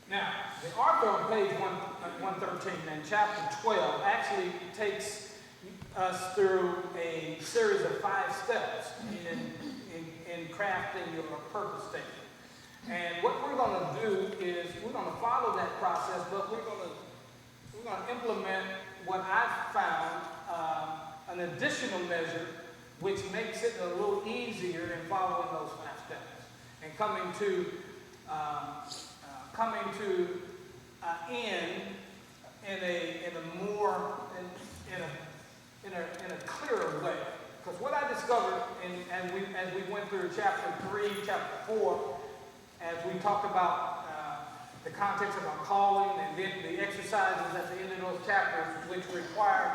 Now, the author on page 113 and chapter 12 actually takes us through a series of 5 steps in crafting your purpose statement. And what we're going to do is we're going to follow that process, but we're going to implement what I've found an additional measure which makes it a little easier in following those 5 steps and coming to end in a clearer way. Because what I discovered as we went through chapter 3, chapter 4, as we talked about the context of our calling and then the exercises at the end of those chapters, which required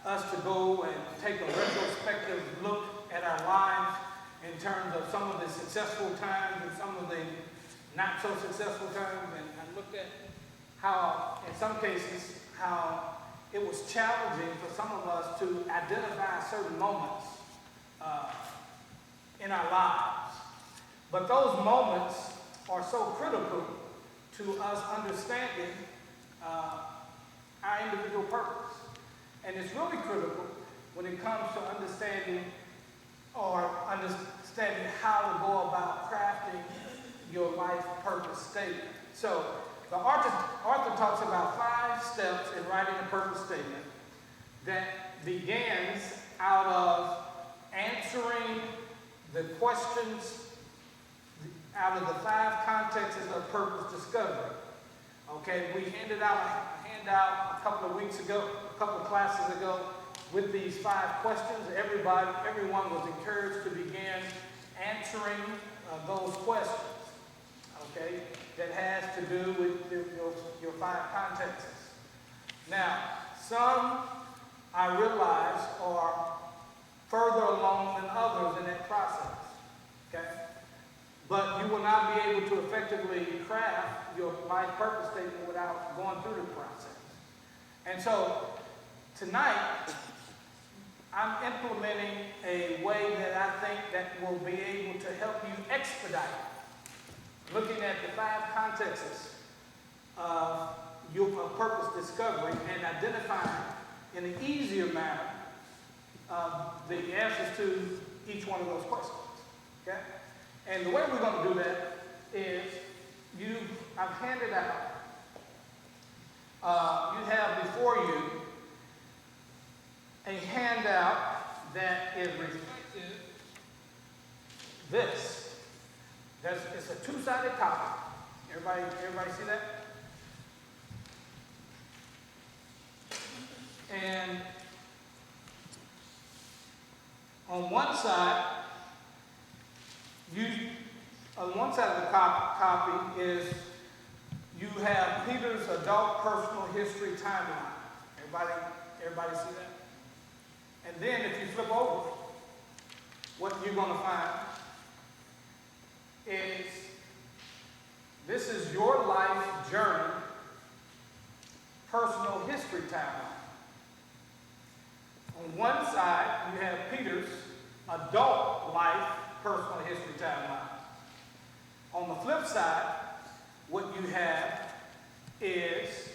us to go and take a retrospective look at our lives in terms of some of the successful times and some of the not so successful times, and I looked at how, in some cases, how it was challenging for some of us to identify certain moments in our lives. But those moments are so critical to us understanding our individual purpose. And it's really critical when it comes to understanding how to go about crafting your life purpose statement. So the author talks about 5 steps in writing a purpose statement that begins out of answering the questions out of the 5 contexts of purpose discovery. Okay, we handed out a handout a couple of classes ago with these 5 questions. Everyone was encouraged to begin answering those questions. Okay, that has to do with your 5 contexts. Now, some I realize are further along than others in that process. Okay, but you will not be able to effectively craft your life purpose statement without going through the process. And so tonight, I'm implementing a way that I think that will be able to help you expedite looking at the 5 contexts of your purpose discovery and identifying in an easier manner the answers to each one of those questions. Okay? And the way we're going to do that is I've handed out, you have before you a handout that is reflective this. It's a 2-sided copy. Everybody see that? And on one side of the copy is you have Peter's adult personal history timeline. Everybody see that? And then if you flip over, what you're going to find is this is your life journey, personal history timeline. On one side, you have Peter's adult life, personal history timeline. On the flip side, what you have is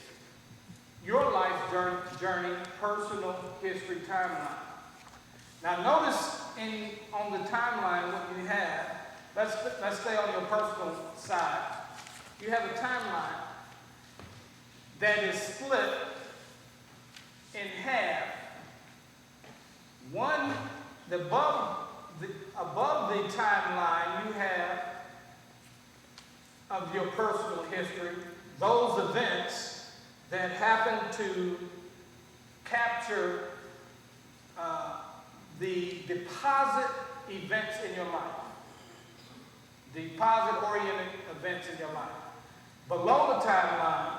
your life journey, personal history timeline. Now notice on the timeline what you have. Let's stay on your personal side. You have a timeline that is split in half. One, above the timeline, you have of your personal history, those events that happen to capture the deposit events in your life. Deposit-oriented events in your life. Below the timeline,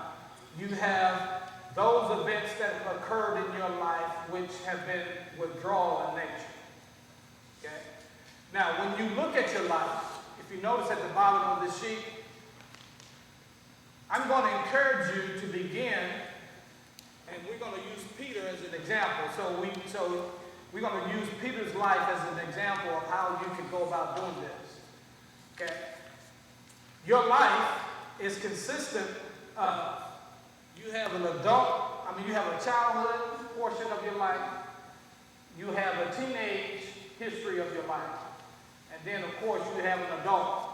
you have those events that have occurred in your life which have been withdrawal in nature. Okay? Now, when you look at your life, if you notice at the bottom of the sheet, I'm going to encourage you to begin, and we're going to use Peter as an example. So we're going to use Peter's life as an example of how you can go about doing this. Okay? Your life is consistent you have an adult, you have a childhood portion of your life, you have a teenage history of your life, and then of course you have an adult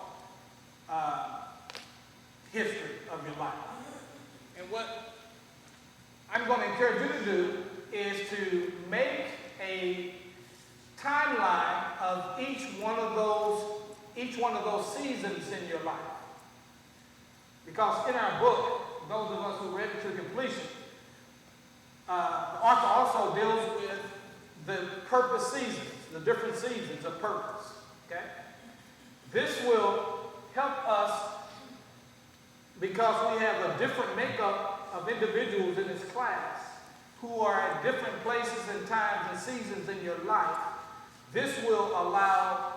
history of your life. And what I'm going to encourage you to do is to make a timeline of each one of those seasons in your life. Because in our book, those of us who read it to completion, the author also deals with the purpose seasons, the different seasons of purpose. Okay? This will help us because we have a different makeup of individuals in this class who are at different places and times and seasons in your life. This will allow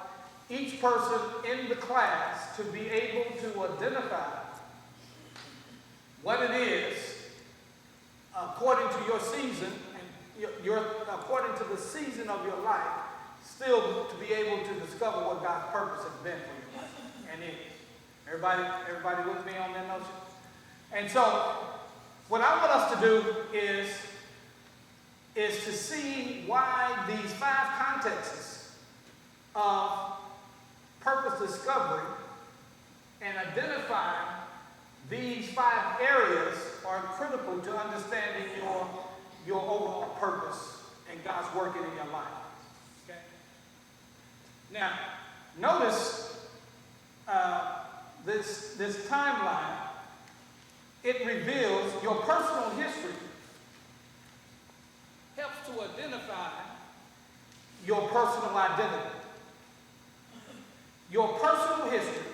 each person in the class to be able to identify what it is according to your season and according to the season of your life, still to be able to discover what God's purpose has been for your life and is. Everybody with me on that notion? And so, what I want us to do is to see why these 5 contexts of purpose discovery and identifying these 5 areas are critical to understanding your overall purpose and God's working in your life. Okay? Now, notice this timeline. It reveals your personal history, helps to identify your personal identity. Your personal history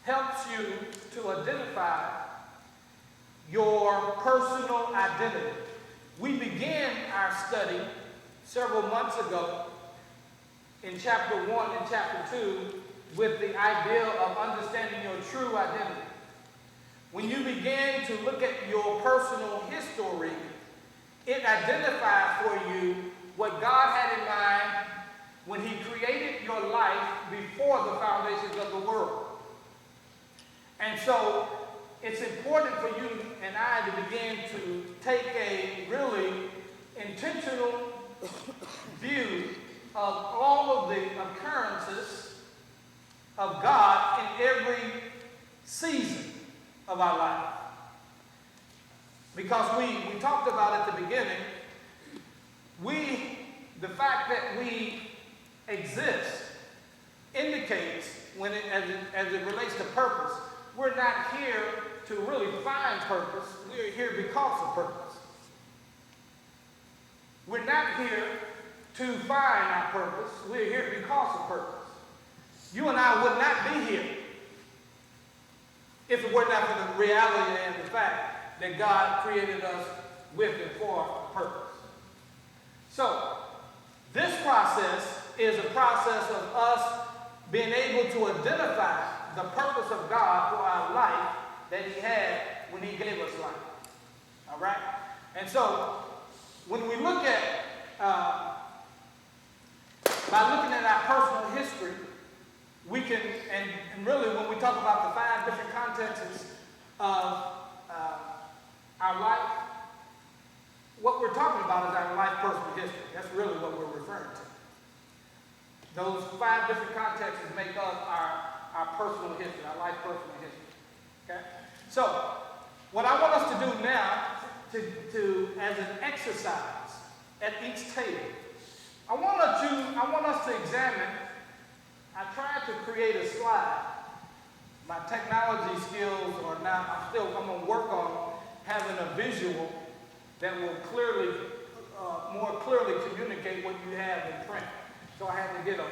helps you to identify your personal identity. We began our study several months ago in chapter 1 and chapter 2 with the idea of understanding your true identity. When you begin to look at your personal history, it identifies for you what God had in mind when He created your life before the foundations of the world. And so it's important for you and I to begin to take a really intentional view of all of the occurrences of God in every season of our life. Because we talked about at the beginning, the fact that we exist indicates as it relates to purpose, we're not here to really find purpose, we're here because of purpose. We're not here to find our purpose, we're here because of purpose. You and I would not be here if it were not for the reality and the fact that God created us with and for a purpose. So, this process is a process of us being able to identify the purpose of God for our life that He had when He gave us life. All right? And so, when we look at, by looking at our personal history, we can, and really when we talk about the 5 different contexts of our life, what we're talking about is our life personal history. That's really what we're referring to. Those 5 different contexts make up our personal history, our life personal history. Okay? So, what I want us to do now, to as an exercise at each table, I want us to examine. I tried to create a slide. My technology skills are not, I'm going to work on having a visual that will more clearly communicate what you have in print. So I had to get a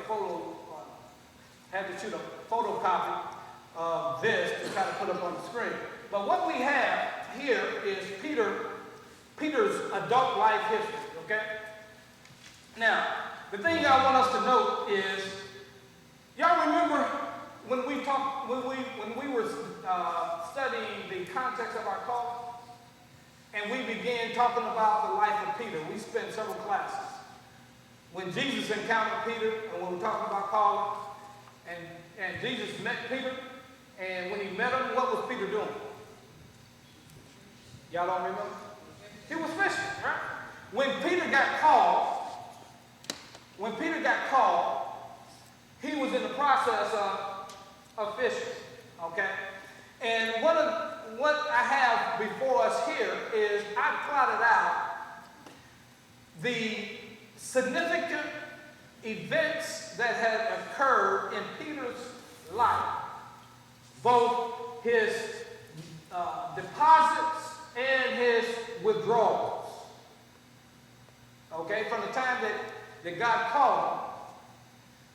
shoot a photocopy of this to kind of put up on the screen. But what we have here is Peter's adult life history, okay? Now, the thing I want us to note is, y'all remember when we were studying the context of our call, and we began talking about the life of Peter. We spent several classes. When Jesus encountered Peter, and when we were talking about calling, and Jesus met Peter, and when he met him, what was Peter doing? Y'all don't remember? He was fishing, right? When Peter got called, he was in the process of fishing, okay? And what I have before us here is I plotted out the significant events that had occurred in Peter's life, both his deposits and his withdrawals. Okay, from the time that God called him,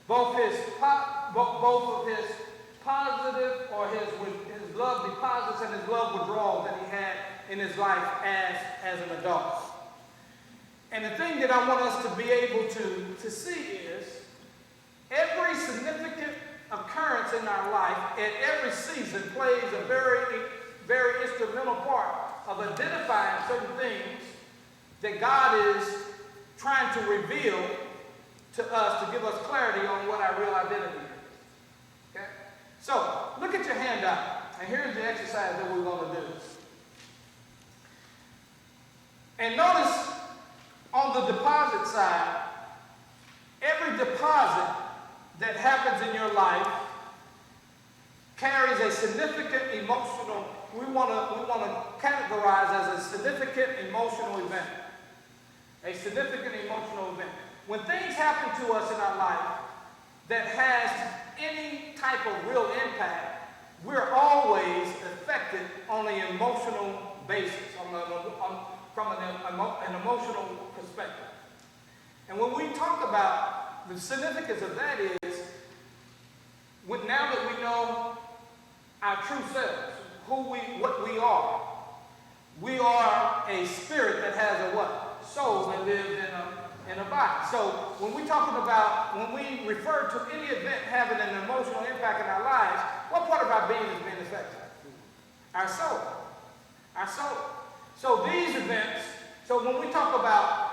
both of his positive or his love deposits and his love withdrawals that he had in his life as an adult. And the thing that I want us to be able to see is every significant occurrence in our life at every season plays a very, very instrumental part of identifying certain things that God is trying to reveal to us to give us clarity on what our real identity is. Okay? So, look at your handout, and here's the exercise that we're going to do. And notice on the deposit side, every deposit that happens in your life carries a significant emotional, we want to categorize as a significant emotional event. A significant emotional event. When things happen to us in our life that has any type of real impact, we're always affected on an emotional basis, from an emotional perspective. And when we talk about the significance of that is, now that we know our true selves, what we are a spirit that has a what? Soul that lives in a body. So when we refer to any event having an emotional impact in our lives, what part of our being is being affected? Our soul. Our soul. So these events, so when we talk about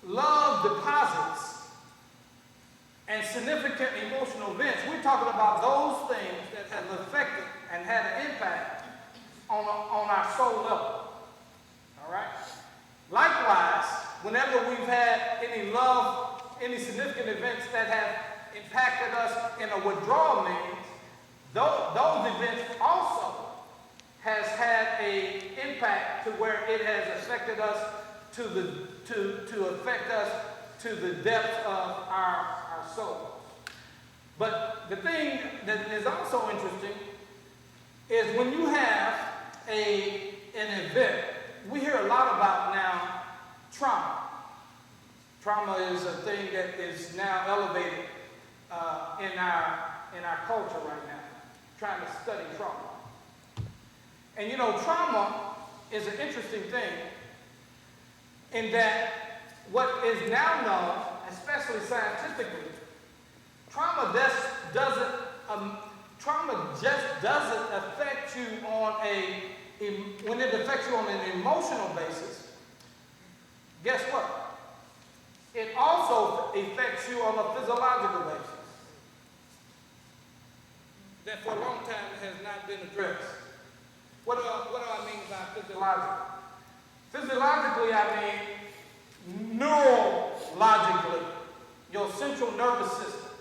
love deposits and significant emotional events, we're talking about those things that have affected and had an impact on our soul level. All right? Likewise, whenever we've had any significant events that have impacted us in a withdrawal means, those events also has had an impact to where it has affected us to affect us to the depth of our soul. But the thing that is also interesting is when you have an event, we hear a lot about now trauma. Trauma is a thing that is now elevated in our culture right now, trying to study trauma. And you know, trauma is an interesting thing in that what is now known, especially scientifically, trauma just doesn't affect you when it affects you on an emotional basis. Guess what? It also affects you on a physiological basis. That for a long time has not been addressed. What do I mean by physiological? Physiologically, I mean neurologically, your central nervous system.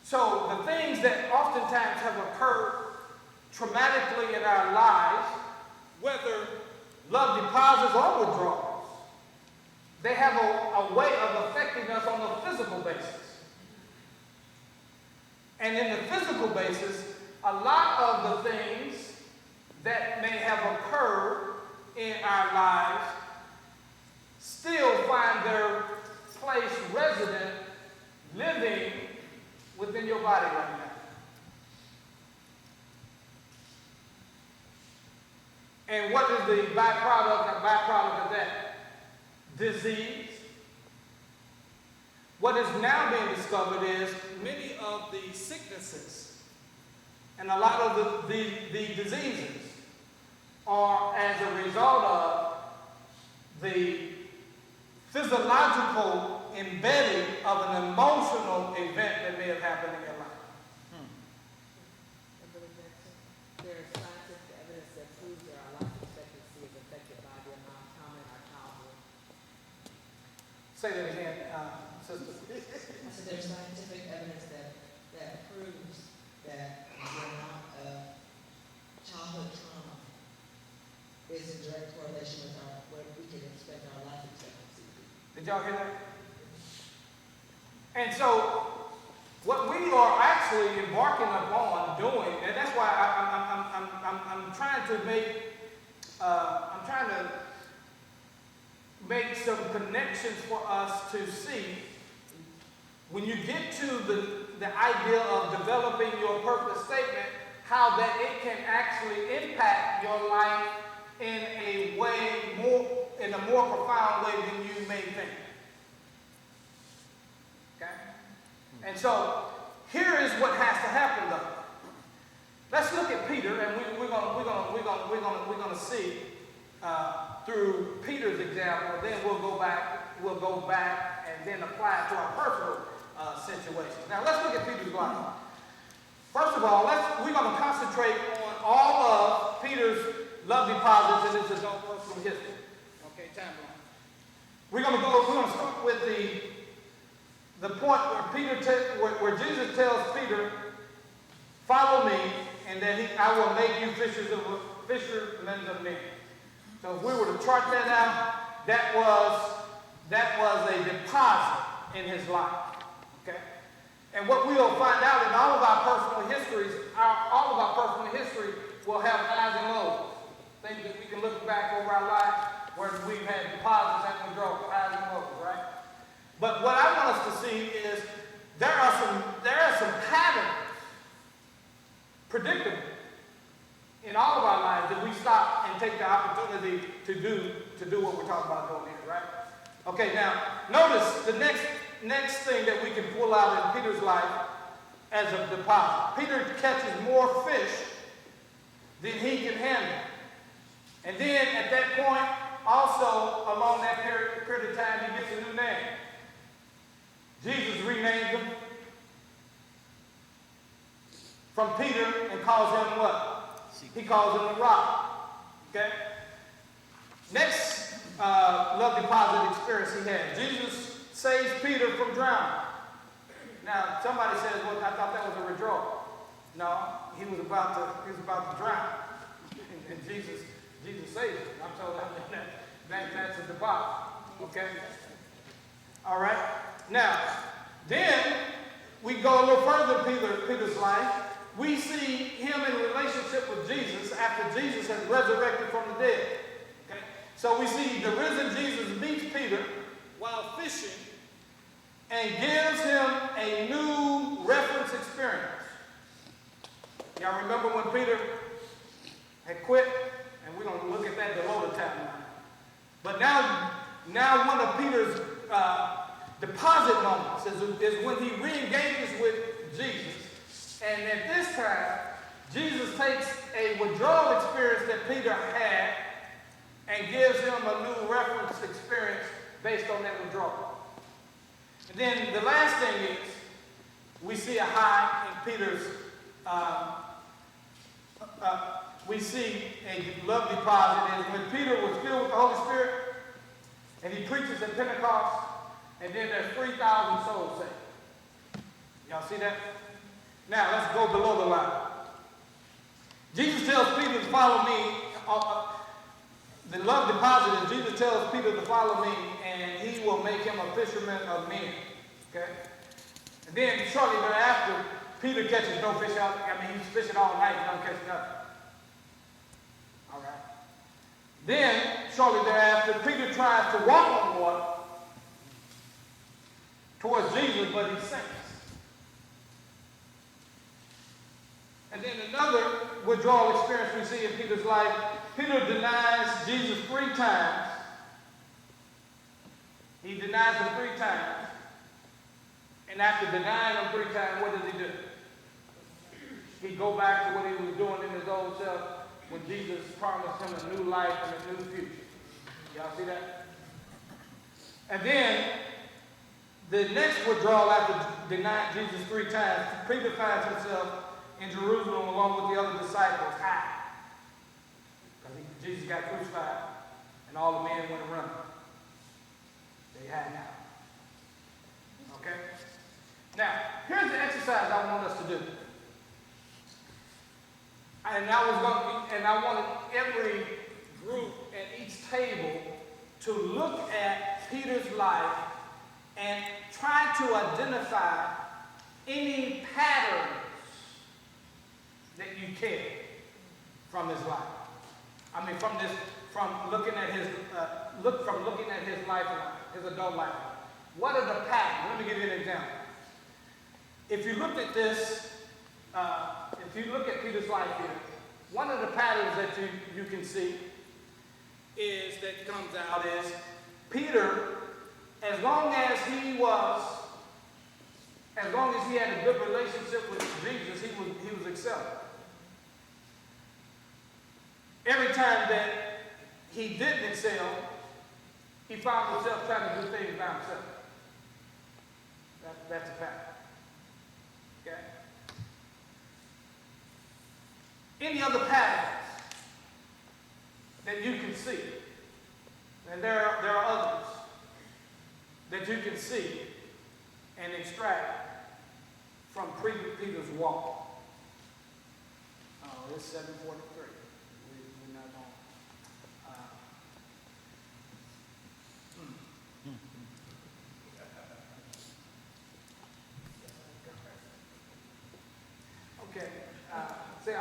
So the things that oftentimes have occurred traumatically in our lives, whether love deposits or withdrawals, they have a way of affecting us on a physical basis. And in the physical basis, a lot of the things that may have occurred in our lives still find their place resident, living within your body right now. And what is the byproduct of that? Disease. What is now being discovered is many of the sicknesses and a lot of the diseases are as a result of the physiological embedding of an emotional event that may have happened in your life. There is scientific evidence that proves there are lots of Say that again, sister. I said there's scientific evidence that proves that the amount of childhood trauma is in direct correlation with what we can expect our life expectancy to be. Did y'all hear that? And so, what we are actually embarking upon doing, and that's why I'm trying to make some connections for us to see when you get to the idea of developing your purpose statement, how that it can actually impact your life in a more profound way than you may think. Okay? And so here is what has to happen though. Let's look at Peter, and we're gonna see through Peter's example. Then we'll go back, and then apply it to our personal situation. Now let's look at Peter's life. First of all, we're going to concentrate on all of Peter's love deposits in his adult personal history. Okay, timeline. We're going to start with the point where Jesus tells Peter, "Follow me, and that I will make you fishermen of men." So if we were to chart that out, that was a deposit in his life. Okay? And what we'll find out in all of our personal histories, all of our personal history will have highs and lows. Things that we can look back over our life where we've had deposits and withdrawals, highs and lows, right? But what I want us to see is there are some patterns, predictable, in all of our lives that we stop and take the opportunity to do what we're talking about doing here, right? Okay, now notice the next thing that we can pull out in Peter's life as a deposit. Peter catches more fish than he can handle. And then at that point, also along that period of time, he gets a new name. Jesus renamed him from Peter and calls him what? He calls him the Rock. Okay? Next love deposit experience he had. Jesus saves Peter from drowning. Now, somebody says, well, I thought that was a withdrawal. No, he was about to drown. And Jesus saved him. I'm told that's a deposit. Okay? All right? Now, then we go a little further in Peter's life. We see him in relationship with Jesus after Jesus has resurrected from the dead. Okay? So we see the risen Jesus meets Peter while fishing and gives him a new reference experience. Y'all remember when Peter had quit? And we're going to look at that below the timeline. But now one of Peter's deposit moments is when he re-engages with Jesus. And at this time, Jesus takes a withdrawal experience that Peter had and gives him a new reference experience based on that withdrawal. And then the last thing is, we see a high in Peter's, we see a love deposit is when Peter was filled with the Holy Spirit and he preaches at Pentecost, and then there's 3,000 souls saved. Y'all see that? Now let's go below the line. Jesus tells Peter to follow me. The love deposit is Jesus tells Peter to follow me, and he will make him a fisherman of men. Okay? And then shortly thereafter, Peter catches no fish out. He's fishing all night and don't catch nothing. All right. Then, shortly thereafter, Peter tries to walk on water towards Jesus, but he sinks. And then another withdrawal experience we see in Peter's life, Peter denies Jesus 3 times. He denies him 3 times. And after denying him 3 times, what does he do? He go back to what he was doing in his old self when Jesus promised him a new life and a new future. Y'all see that? And then the next withdrawal after denying Jesus 3 times, Peter finds himself in Jerusalem along with the other disciples, high. Because Jesus got crucified and all the men went running. They had now. I wanted every group at each table to look at Peter's life and try to identify any patterns that you can from his life. I mean, from looking at his lifeline, his adult life. What are the patterns? Let me give you an example. If you look at this, if you look at Peter's life here, one of the patterns that you can see that comes out is Peter, as long as he had a good relationship with Jesus, he was excelling. Every time that he didn't excel, he found himself trying to do things by himself. That's a pattern. Okay? Any other patterns that you can see? And there are others that you can see and extract from Peter's walk. Oh, it's 7:43. We're not on. Okay. See, I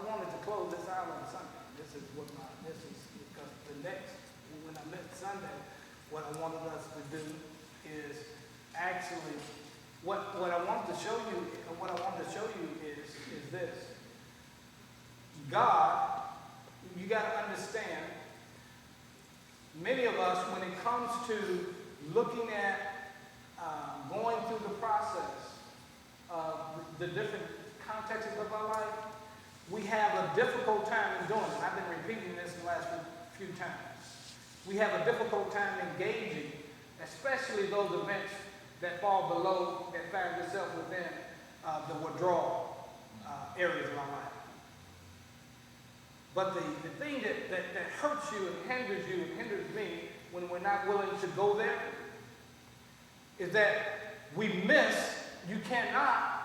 wanted to close this out on Sunday. This is because when I met Sunday, what I wanted us to do is actually, what I wanted to show you is this. God, you got to understand, many of us, when it comes to looking at going through the process of the different contexts of our life, we have a difficult time in doing it. I've been repeating this the last few times. We have a difficult time engaging, especially those events that fall below, that find itself within the withdrawal areas of our life. But the thing that hurts you and hinders me when we're not willing to go there is that you cannot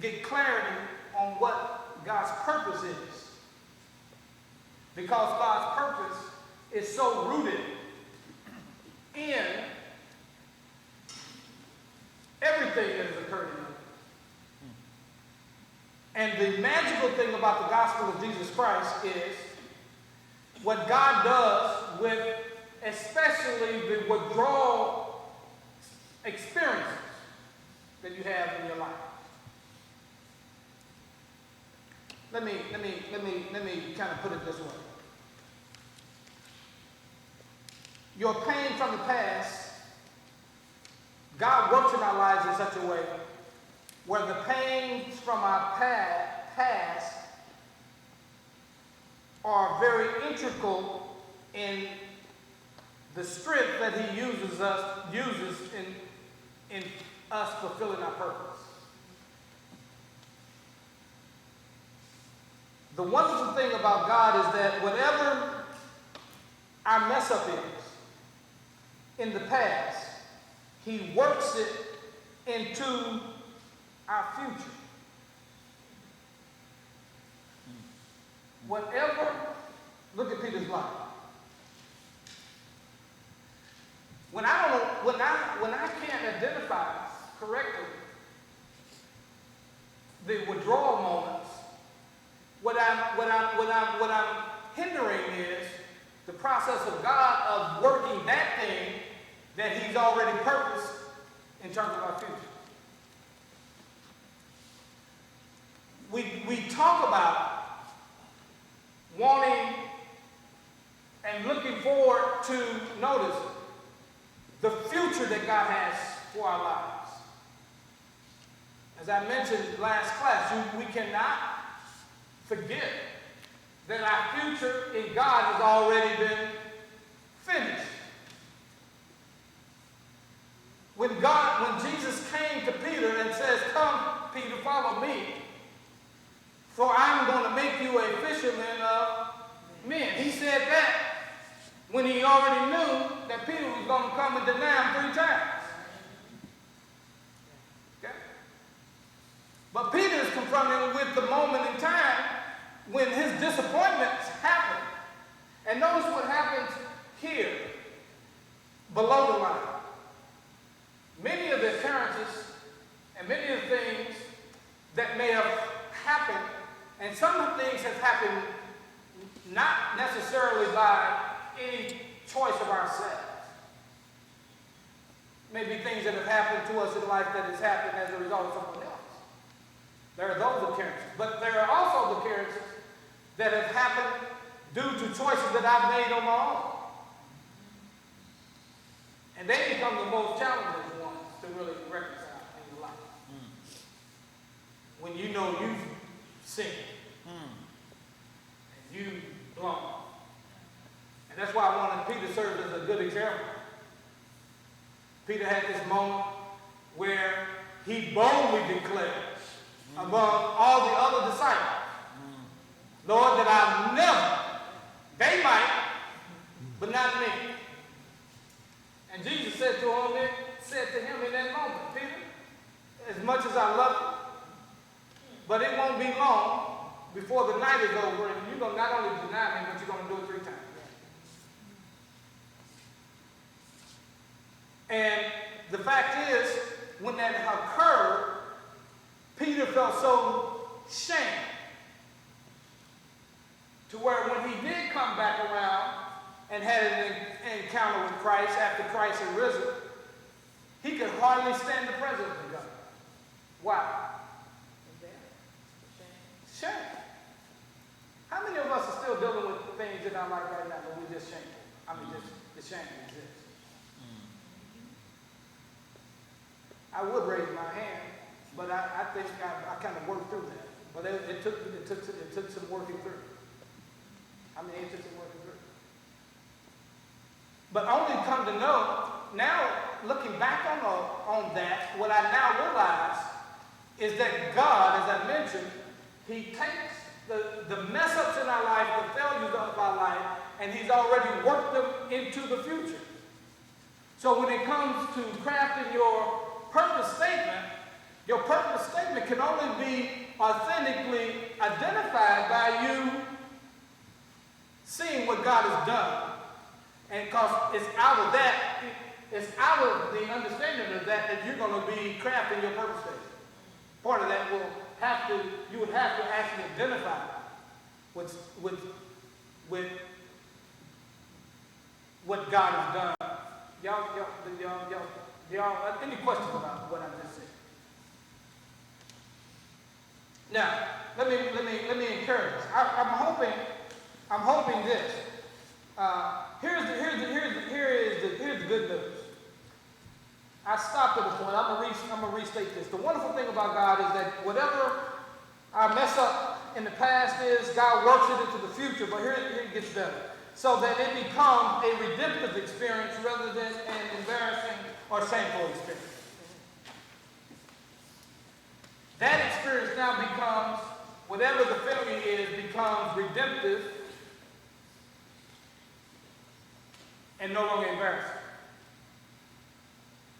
get clarity on what God's purpose is. Because God's purpose is so rooted in everything that has occurred in life. And the magical thing about the gospel of Jesus Christ is what God does with especially the withdrawal experiences that you have in your life. Let me kind of put it this way. Your pain from the past, God works in our lives in such a way where the pains from our past are very integral in the strength that He uses in us fulfilling our purpose. The wonderful thing about God is that whatever our mess up is in the past, He works it into our future. Look at Peter's life. When I can't identify correctly the withdrawal moments, what I'm hindering is the process of God of working that thing that He's already purposed in terms of our future. We talk about wanting and looking forward to, notice, the future that God has for our lives. As I mentioned last class, we cannot forget that our future in God has already been finished. When Jesus came to Peter and says, "Come, Peter, follow me, for I'm going to make you a fisherman of men." He said that when he already knew that Peter was going to come and deny him 3 times. Okay? But Peter is confronted with the moment in below the line. Many of the occurrences and many of the things that may have happened, and some things have happened not necessarily by any choice of ourselves. Maybe things that have happened to us in life that has happened as a result of someone else. There are those occurrences. But there are also occurrences that have happened due to choices that I've made on my own. And they become the most challenging ones to really reconcile in your life. When you know you've sinned and you've blown. And that's why I wanted Peter to serve as a good example. Peter had this moment where he boldly declares among all the other disciples, Lord, that I never, they might, but not me. And Jesus said to him in that moment, Peter, as much as I love you, but it won't be long before the night is over, and you're going to not only deny me, but you're going to do it 3 times. And the fact is, when that occurred, Peter felt so shamed to where when he did come back around and had an encounter with Christ after Christ had risen, he could hardly stand the presence of God. Why? Shame. How many of us are still dealing with things in our life right now, but we're just shameful? I mean, just ashamed to exist. I would raise my hand, but I think I kind of worked through that. But it took some working through. I mean, it took some working through. But only come to know, now looking back on that, what I now realize is that God, as I mentioned, He takes the mess ups in our life, the failures of our life, and He's already worked them into the future. So when it comes to crafting your purpose statement can only be authentically identified by you seeing what God has done. And because it's out of that, it's out of the understanding of that you're going to be crafting your purpose statement. Part of that you would have to actually identify with what God has done. Y'all, any questions about what I just said? Now, let me encourage us. I'm hoping this. Here's the good news. I stopped at a point. I'm gonna restate this. The wonderful thing about God is that whatever our mess up in the past is, God works it into the future. But here it gets better, so that it becomes a redemptive experience rather than an embarrassing or shameful experience. That experience now becomes, whatever the failure is, becomes redemptive and no longer embarrassing.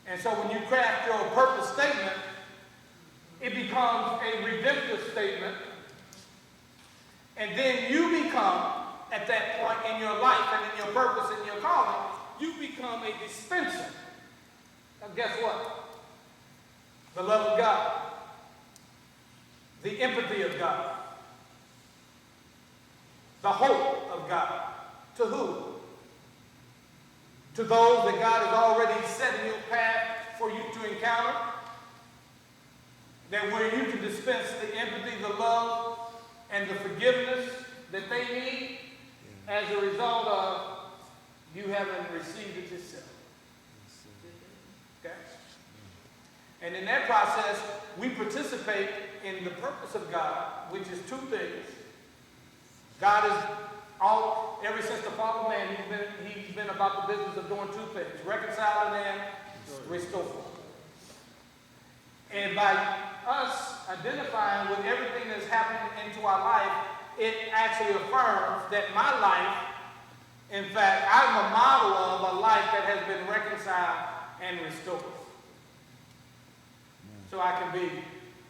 And so when you craft your purpose statement, it becomes a redemptive statement. And then you become, at that point in your life and in your purpose and your calling, you become a dispenser. Now guess what? The love of God. The empathy of God. The hope of God. To who? To those that God has already set in your path for you to encounter. That where you can dispense the empathy, the love, and the forgiveness that they need as a result of you having received it yourself. Okay? And in that process, we participate in the purpose of God, which is 2 things. God is ever since the fall of man, he's been about the business of doing 2 things: reconciling and restoring. And by us identifying with everything that's happened into our life, it actually affirms that my life, in fact, I'm a model of a life that has been reconciled and restored. So I can be.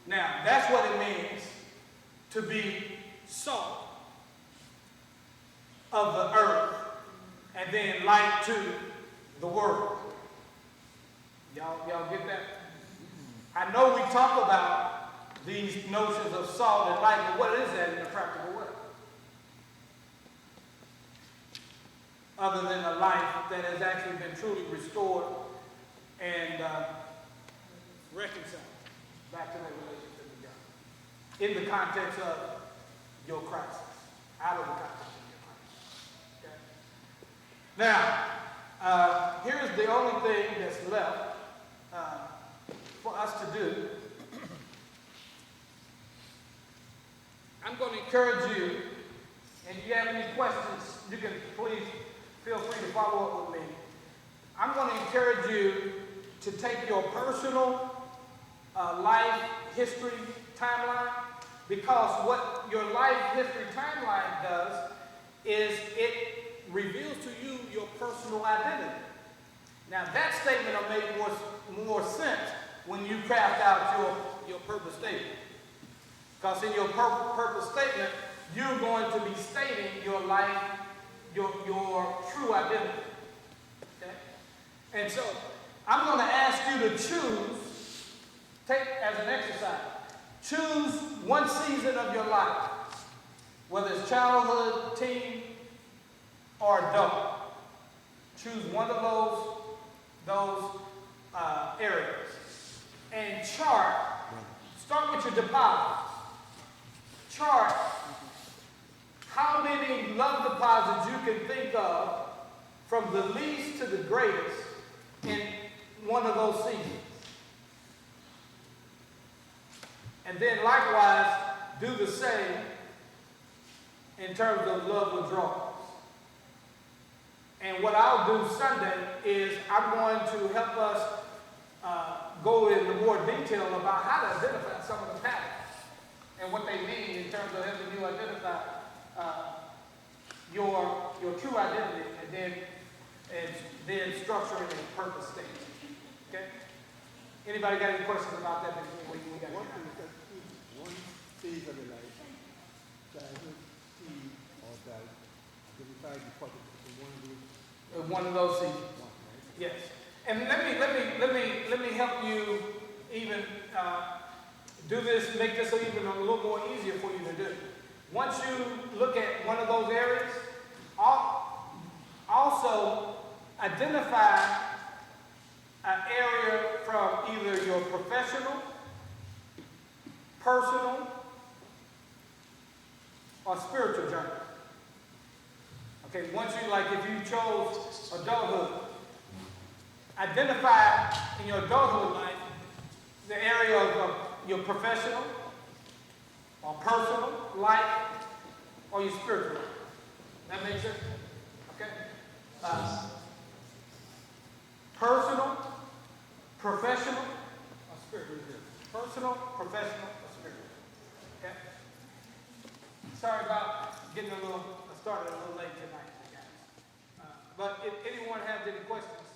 Now, that's what it means to be salt of the earth, and then light to the Word. Y'all get that? I know we talk about these notions of salt and light, but what is that in a practical way? Other than a life that has actually been truly restored and reconciled back to that relationship with God. In the context of your crisis. Out of the context of your crisis. Okay? Now, here's the only thing that's left for us to do. I'm going to encourage you, and if you have any questions, you can please feel free to follow up with me. I'm going to encourage you to take your personal life history timeline, because what your life history timeline does is it reveals to you your personal identity. Now that statement will make more sense when you craft out your purpose statement. Because in your purpose statement, you're going to be stating your life, your true identity. Okay? And so I'm going to ask you to choose, take as an exercise, choose one season of your life, whether it's childhood, teen, or adult. Choose one of those areas and chart. Start with your deposits. Chart how many love deposits you can think of from the least to the greatest in one of those seasons. And then likewise, do the same in terms of love withdrawals. And what I'll do Sunday is I'm going to help us go into more detail about how to identify some of the patterns and what they mean in terms of helping you identify your true identity, and then structuring a purpose statement. Okay? Anybody got any questions about that before we got one phase of the life, childhood, teen, or that identified because of one of those seasons. one, right? Yes. And let me help you even do this, make this even a little more easier for you to do. Once you look at one of those areas, also identify an area from either your professional, personal, or spiritual journey. Okay, once you, like if you chose adulthood, identify in your adulthood life the area of your professional or personal life or your spiritual life. That makes sense? Okay? Personal, professional, or spiritual. Personal, professional, or spiritual. Okay? Sorry about getting started a little late tonight, guys. But if anyone has any questions,